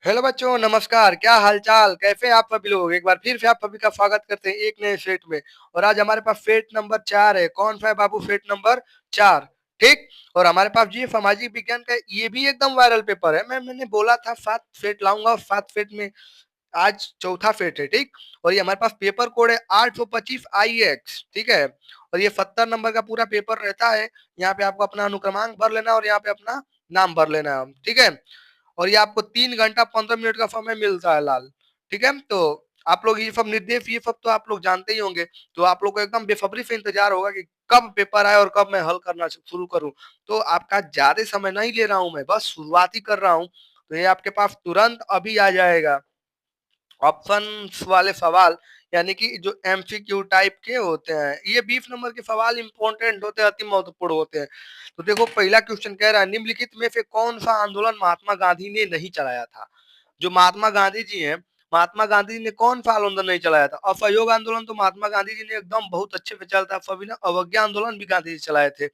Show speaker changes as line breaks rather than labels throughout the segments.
Hello बच्चों, नमस्कार। क्या हालचाल, कैसे हैं आप सभी लोग। एक बार फिर से आप सभी का स्वागत करते हैं एक नए सेट में। और आज हमारे पास सेट नंबर 4 है। कौन सा है बाबू? Set number 4। ठीक। और हमारे पास ये सामाजिक विज्ञान का ये भी एकदम वायरल पेपर है। मैंने बोला था 7 सेट लाऊंगा और 7 सेट में आज चौथा सेट है। ठीक। और ये हमारे पास पेपर कोड है 825 IX। ठीक है। और ये 70 नंबर का पूरा पेपर रहता है। यहाँ पे आपको अपना अनुक्रमांक भर लेना और यहाँ पे अपना नाम भर लेना है। ठीक है। और ये आपको 3 घंटा 15 मिनट का समय मिलता है लाल। ठीक है। तो आप लोग ये सब निर्देश ये सब तो आप लोग जानते ही होंगे। तो आप लोग को एकदम बेसब्री से इंतजार होगा कि कब पेपर आए और कब मैं हल करना शुरू करूं। तो आपका ज्यादा समय नहीं ले रहा हूं, मैं बस शुरुआत ही कर रहा हूं। तो ये आपके पास तुरंत अभी आ जाएगा। ऑप्शन वाले सवाल यानी कि जो MCQ टाइप के होते हैं, ये 20 नंबर के सवाल इंपॉर्टेंट होते हैं, अति महत्वपूर्ण होते हैं। तो देखो, पहला क्वेश्चन कह रहा है निम्नलिखित में से कौन सा आंदोलन महात्मा गांधी ने नहीं चलाया था। जो महात्मा गांधी जी हैं, महात्मा गांधी जी ने कौन सा आंदोलन नहीं चलाया था? असहयोग आंदोलन तो महात्मा गांधी जी ने एकदम बहुत अच्छे से चलता। सभी ने अवज्ञा आंदोलन भी गांधी जी चलाए थे।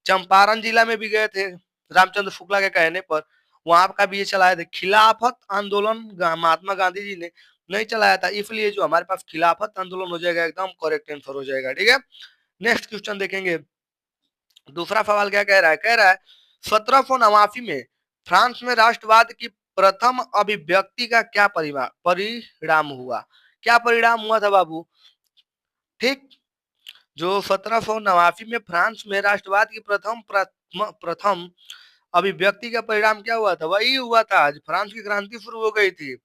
चंपारण जिला में भी गए थे रामचंद्र शुक्ला के कहने पर, वहां का भी ये चलाए थे। खिलाफत आंदोलन महात्मा गांधी जी ने नहीं चलाया था, इसलिए जो हमारे पास खिलाफत आंदोलन हो जाएगा एकदम करेक्ट आंसर हो जाएगा। ठीक है। नेक्स्ट क्वेश्चन देखेंगे। दूसरा सवाल क्या कह रहा है? कह रहा है 1789 में फ्रांस में राष्ट्रवाद की प्रथम अभिव्यक्ति का क्या परिणाम हुआ? क्या परिणाम हुआ था बाबू? ठीक। जो 1789 में फ्रांस में राष्ट्रवाद की प्रथम प्रथम अभिव्यक्ति का परिणाम क्या हुआ था? वही हुआ था, आज फ्रांस की क्रांति शुरू हो गई थी।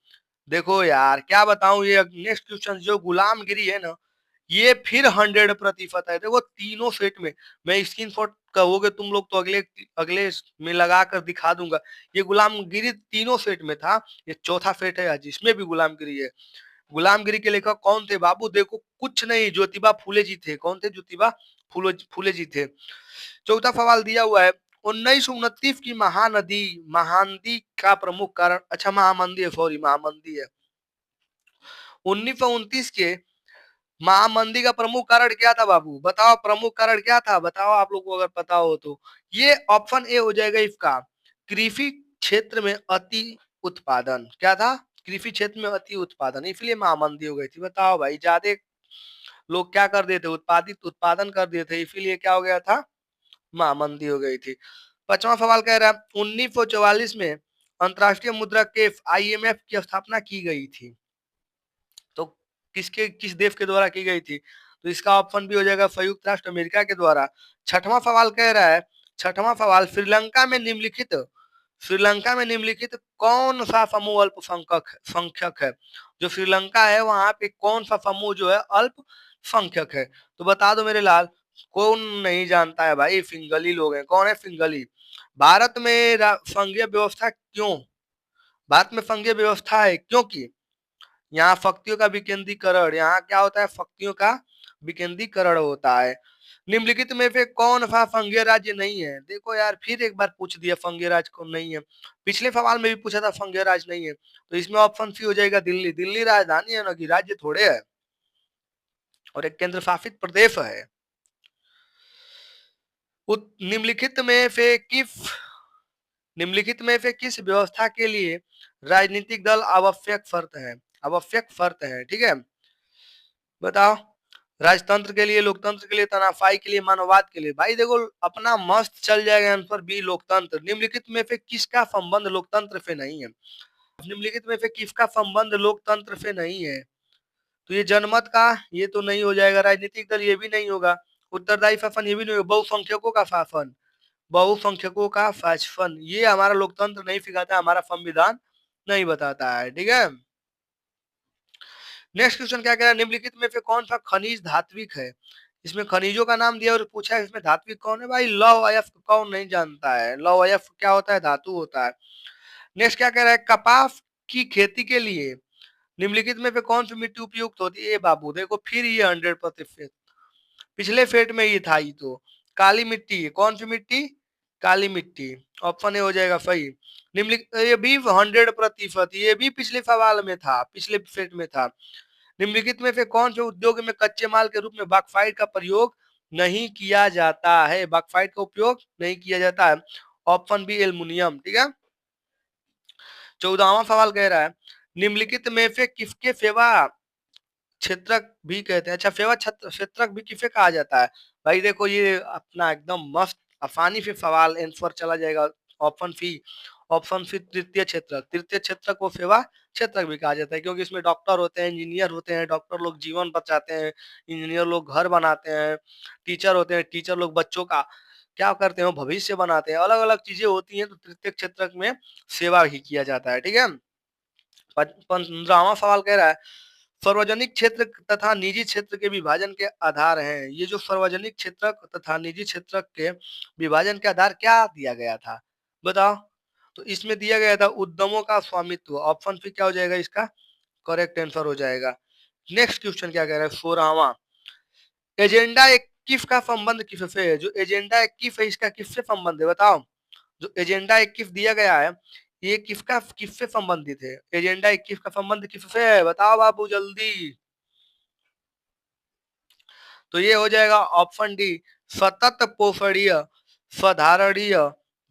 देखो यार, क्या बताऊं, ये नेक्स्ट क्वेश्चन जो गुलामगिरी है ना, ये फिर 100% है। देखो तीनों सेट में मैं स्क्रीन शॉट कहोगे तुम लोग तो अगले अगले में लगा कर दिखा दूंगा। ये गुलामगिरी तीनों सेट में था। ये चौथा सेट है आज, इसमें भी गुलामगिरी है। गुलामगिरी के लेखक कौन थे बाबू? देखो कुछ नहीं, ज्योतिबा फूले जी थे। कौन थे? ज्योतिबा फूले जी थे। चौथा सवाल दिया हुआ है 1929 की महानदी महानदी का प्रमुख कारण, अच्छा महामंदी है, सॉरी महामंदी है। 1929 के महामंदी का प्रमुख कारण क्या था बाबू? बताओ प्रमुख कारण क्या था, बताओ आप लोग को अगर पता हो तो। ये ऑप्शन ए हो जाएगा इसका, कृषि क्षेत्र में अति उत्पादन। क्या था? कृषि क्षेत्र में अति उत्पादन, इसलिए महामंदी हो गई थी। बताओ भाई, ज्यादा लोग क्या कर देते? उत्पादन कर देते, इसीलिए क्या हो गया था? महामंदी हो गई थी। पांचवा सवाल कह रहा है 1944 में अंतरराष्ट्रीय मुद्रा कोष IMF की स्थापना की गई थी। तो किस देश के द्वारा की गई थी? तो इसका ऑप्शन भी हो जाएगा संयुक्त राष्ट्र अमेरिका के द्वारा। छठवां सवाल कह रहा है, छठवां सवाल श्रीलंका में निम्नलिखित कौन सा समूह अल्पसंख्यक संख्यक है? जो श्रीलंका है वहां पे कौन सा समूह जो है अल्पसंख्यक है? तो बता दो मेरे लाल। कौन नहीं जानता है भाई? सिंगली लोग हैं। कौन है सिंगली? भारत में संघीय व्यवस्था क्यों? भारत में संघीय व्यवस्था है क्योंकि यहाँ शक्तियों का विकेंद्रीकरण, यहाँ क्या होता है? शक्तियों का विकेंद्रीकरण होता है। निम्नलिखित में से कौन सा संघीय राज्य नहीं है? देखो यार, फिर एक बार पूछ दिया संघीय राज्य कौन नहीं है। पिछले सवाल में भी पूछा था संघीय राज्य नहीं है, तो इसमें ऑप्शन सी हो जाएगा दिल्ली। दिल्ली राजधानी है ना, कि राज्य थोड़े है, और एक केंद्र शासित प्रदेश है। निम्नलिखित में से किस व्यवस्था के लिए राजनीतिक दल आवश्यक शर्त है? आवश्यक शर्त है। ठीक है। बताओ। राजतंत्र के लिए, लोकतंत्र के लिए, तानाशाही के लिए, मानववाद के लिए। भाई देखो, अपना मस्त चल जाएगा आंसर बी, लोकतंत्र। निम्नलिखित में से किसका संबंध लोकतंत्र से नहीं है? निम्नलिखित में से किसका संबंध लोकतंत्र से नहीं है? तो ये जनमत का, ये तो नहीं हो जाएगा। राजनीतिक दल, ये भी नहीं होगा। उत्तरदायी शासन, ये भी नहीं होगा। बहुसंख्यकों का शासन, बहुसंख्यकों का शासन, ये हमारा लोकतंत्र नहीं सिखाता, हमारा संविधान नहीं बताता है। ठीक है। नेक्स्ट क्वेश्चन क्या कह रहा है? निम्नलिखित में से कौन सा खनिज धात्विक है? इसमें खनिजों का नाम दिया और पूछा है इसमें धात्विक कौन है? भाई लौह अयस्क कौन नहीं जानता है? लौह अयस्क क्या होता है? धातु होता है। नेक्स्ट क्या कह रहा है? कपास की खेती के लिए निम्नलिखित में से कौन सी मिट्टी उपयुक्त होती है? बाबू देखो, फिर ये 100%, पिछले फेट में ये था। ये तो काली मिट्टी है। कौन सी मिट्टी? काली मिट्टी। ऑप्शन ए हो जाएगा सही। निम्नलिखित, ये भी 100%, ये भी पिछले सवाल में था, पिछले फेट में था। निम्नलिखित में से कौन से उद्योग में कच्चे माल के रूप में बॉक्साइट का प्रयोग नहीं किया जाता है? बॉक्साइट का उपयोग नहीं किया जाता है। Option B aluminium. ठीक है। 14वां सवाल कह रहा है निम्नलिखित में से किसके सेवा क्षेत्रक भी कहते हैं। अच्छा, सेवा क्षेत्रक भी किसे कहा जाता है? भाई देखो, ये अपना एकदम मस्त आसानी से सवाल आंसर चला जाएगा। ऑप्शन सी, ऑप्शन सी तृतीय क्षेत्रक। तृतीय क्षेत्रक को सेवा क्षेत्रक भी कहा जाता है, क्योंकि इसमें डॉक्टर होते हैं, इंजीनियर होते हैं। डॉक्टर लोग जीवन बचाते हैं, इंजीनियर लोग घर बनाते हैं, टीचर होते हैं, टीचर लोग बच्चों का क्या करते हैं, भविष्य बनाते हैं। अलग अलग चीजें होती हैं, तो तृतीय क्षेत्रक में सेवा ही किया जाता है। ठीक है। 15वां सवाल कह रहा है सार्वजनिक क्षेत्र तथा निजी क्षेत्र के विभाजन के आधार हैं। ये जो सार्वजनिक क्षेत्र तथा निजी क्षेत्र के विभाजन के आधार क्या दिया गया था, बताओ। तो इसमें दिया गया था उद्यमों का स्वामित्व। ऑप्शन सी क्या हो जाएगा इसका करेक्ट आंसर हो जाएगा। नेक्स्ट क्वेश्चन क्या कह रहा है 16वां, एजेंडा 21 का संबंध किससे है? जो एजेंडा 21 है इसका किससे संबंध है, बताओ। जो एजेंडा 21 दिया गया है ये किसका किससे संबंधित है? एजेंडा 21 का संबंध किससे है, बताओ बाबू जल्दी। तो ये हो जाएगा ऑप्शन डी, सतत पोषणीय साधारणीय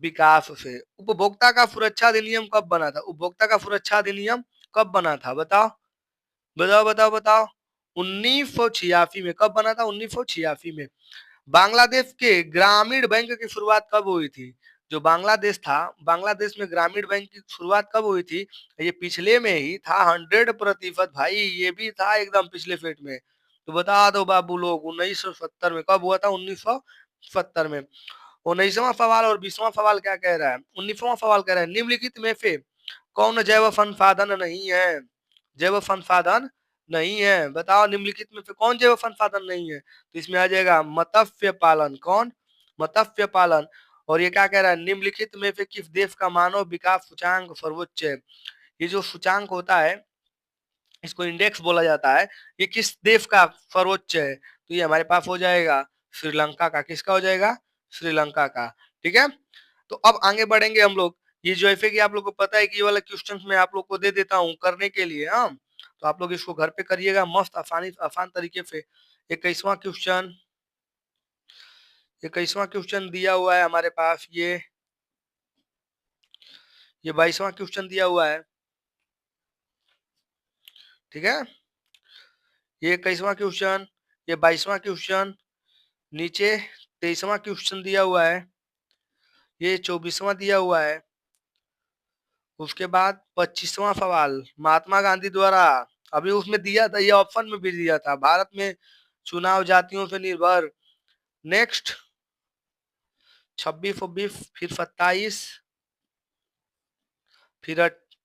विकास से। उपभोक्ता का सुरक्षा अधिनियम कब बना था? उपभोक्ता का सुरक्षा अधिनियम कब बना था, बताओ बताओ बताओ बताओ। 1986 में। कब बना था? 1986 में। बांग्लादेश के ग्रामीण बैंक की शुरुआत कब हुई थी? जो बांग्लादेश था, बांग्लादेश में ग्रामीण बैंक की शुरुआत कब हुई थी? ये पिछले में ही था 100% भाई, ये भी था एकदम पिछले फेट में। तो बता दो बाबू लोग 1970 में। कब हुआ था? 1970 में। 19वां सवाल और 20वां सवाल क्या कह रहा है? 19वां सवाल कह रहा है निम्नलिखित में से कौन जैव संसाधन नहीं है? जैव संसाधन नहीं है, बताओ निम्नलिखित में से कौन जैव संसाधन नहीं है? तो इसमें आ जाएगा मत्स्य पालन। कौन? मत्स्य पालन। और ये क्या कह रहा है निम्नलिखित में से किस देश का मानव विकास सूचांक सर्वोच्च है? ये जो सूचांक होता है इसको इंडेक्स बोला जाता है, ये किस देश का सर्वोच्च है? तो ये हमारे पास हो जाएगा श्रीलंका का। किसका हो जाएगा? श्रीलंका का। ठीक है। तो अब आगे बढ़ेंगे हम लोग। ये जो ऐसे कि आप लोग को पता है कि ये वाला क्वेश्चन मैं आप लोग को दे देता हूँ करने के लिए। हाँ, तो आप लोग इसको घर पे करिएगा मस्त आसान तरीके से। 21वां क्वेश्चन, 21वां क्वेश्चन दिया हुआ है हमारे पास। ये 22वां क्वेश्चन दिया हुआ है। ठीक है। ये 21वां क्वेश्चन, ये 22वां क्वेश्चन, नीचे 23वां क्वेश्चन दिया हुआ है, ये 24वां दिया हुआ है। उसके बाद 25वां सवाल महात्मा गांधी द्वारा, अभी उसमें दिया था, ये ऑप्शन में भी दिया था, भारत में चुनाव जातियों से निर्भर। नेक्स्ट 26 26 फिर 27 फिर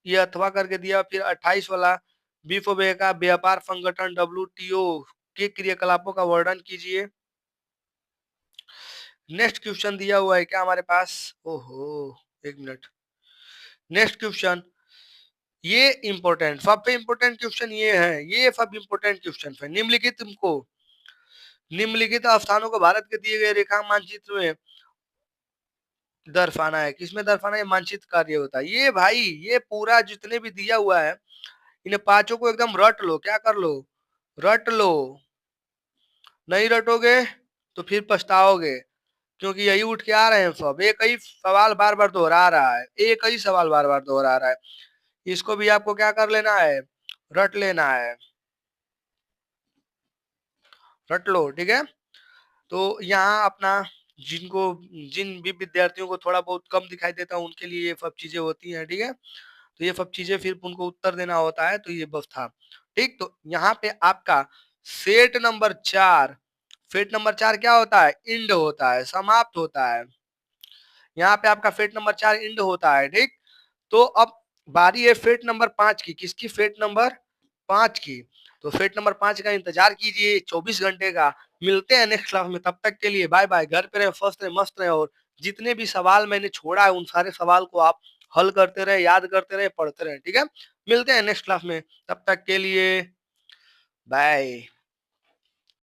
ये अथवा करके दिया, फिर 28 वाला विश्व का व्यापार संगठन WTO के क्रियाकलापों का वर्णन कीजिए। नेक्स्ट क्वेश्चन दिया हुआ है क्या हमारे पास? ओहो, एक मिनट। नेक्स्ट क्वेश्चन, ये इंपॉर्टेंट, सबसे इंपॉर्टेंट क्वेश्चन ये है, ये सब इंपॉर्टेंट क्वेश्चन है। निम्नलिखित स्थानों को भारत के दिए गए रेखा मानचित्र में दर्शाना है। किसमें दर्शाना है? मानचित्र कार्य होता है ये भाई। ये पूरा जितने भी दिया हुआ है इन पांचों को एकदम रट लो। क्या कर लो? रट लो। नहीं रटोगे तो फिर पछताओगे, क्योंकि यही उठ के आ रहे हैं सब। एक ही सवाल बार बार दोहरा रहा है, एक ही सवाल बार बार दोहरा रहा है। इसको भी आपको क्या कर लेना है? रट लेना है। रट लो। ठीक है। तो यहाँ अपना जिनको जिन भी विद्यार्थियों को थोड़ा बहुत कम दिखाई देता है उनके लिए ये सब चीजें होती हैं। ठीक है। तो ये सब चीजें फिर उनको उत्तर देना होता है, तो ये बस था। ठीक। तो यहाँ पे आपका सेट नंबर 4, सेट नंबर 4 क्या होता है? इंड होता है, समाप्त होता है। यहाँ पे आपका फेट नंबर 4 इंड होता है। ठीक। तो अब बारी है फेट नंबर 5 की। किसकी? फेट नंबर 5 की। तो फेट नंबर 5 का इंतजार कीजिए 24 घंटे का। मिलते हैं नेक्स्ट क्लास में, तब तक के लिए बाय बाय। घर पे रहे, स्वस्थ रहे, मस्त रहे, और जितने भी सवाल मैंने छोड़ा है उन सारे सवाल को आप हल करते रहे, याद करते रहे, पढ़ते रहे। ठीक है। मिलते हैं नेक्स्ट क्लास में, तब तक के लिए बाय।